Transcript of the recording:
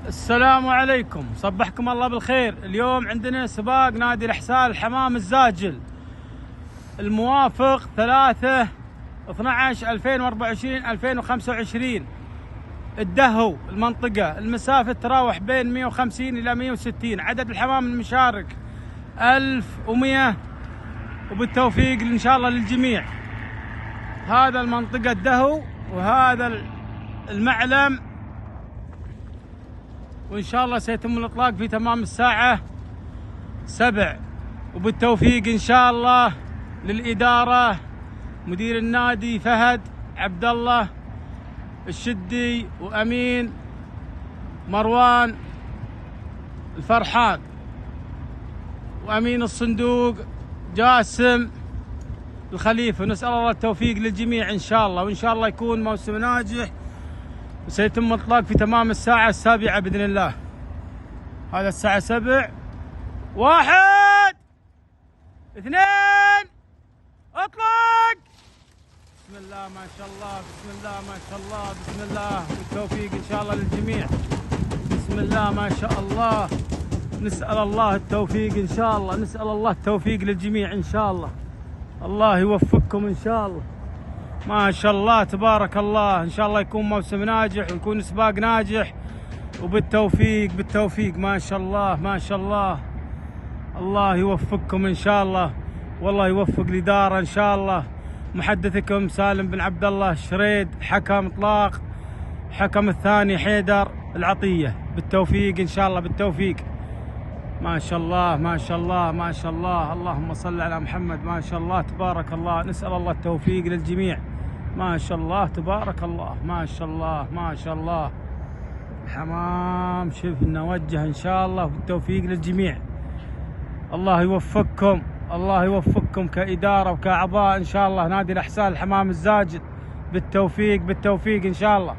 السلام عليكم، صبحكم الله بالخير. اليوم عندنا سباق نادي الإحسال الحمام الزاجل، الموافق 3/12/2024 الدهو المنطقة. المسافة تراوح بين 150 إلى 160. عدد الحمام المشارك 1100، وبالتوفيق إن شاء الله للجميع. هذا المنطقة الدهو وهذا المعلم، وإن شاء الله سيتم الإطلاق في تمام الساعة 7. وبالتوفيق إن شاء الله للإدارة، مدير النادي فهد عبد الله الشدي، وأمين مروان الفرحان، وأمين الصندوق جاسم الخليفة. نسأل الله التوفيق للجميع إن شاء الله، وإن شاء الله يكون موسم ناجح، وسيتم الإطلاق في تمام الساعة 7 بإذن الله. هذا الساعة 7. 1 2 اطلق. بسم الله ما شاء الله، بسم الله ما شاء الله، بسم الله، والتوفيق إن شاء الله للجميع. بسم الله ما شاء الله. نسأل الله التوفيق إن شاء الله، نسأل الله التوفيق للجميع إن شاء الله. الله يوفقكم إن شاء الله. ما شاء الله تبارك الله. إن شاء الله يكون موسم ناجح ويكون سباق ناجح، وبالتوفيق بالتوفيق. ما شاء الله ما شاء الله. الله يوفقكم إن شاء الله، والله يوفق الإدارة إن شاء الله. محدثكم سالم بن عبد الله الشريد، حكم إطلاق، حكم الثاني حيدر العطية. بالتوفيق إن شاء الله، بالتوفيق. ما شاء الله ما شاء الله ما شاء الله. اللهم صل على محمد. ما شاء الله تبارك الله. نسأل الله التوفيق للجميع. ما شاء الله تبارك الله. ما شاء الله ما شاء الله. حمام شوف نوجه إن شاء الله، بالتوفيق للجميع. الله يوفقكم، الله يوفقكم كإدارة وكأعضاء إن شاء الله نادي الإحسال الحمام الزاجل. بالتوفيق بالتوفيق إن شاء الله.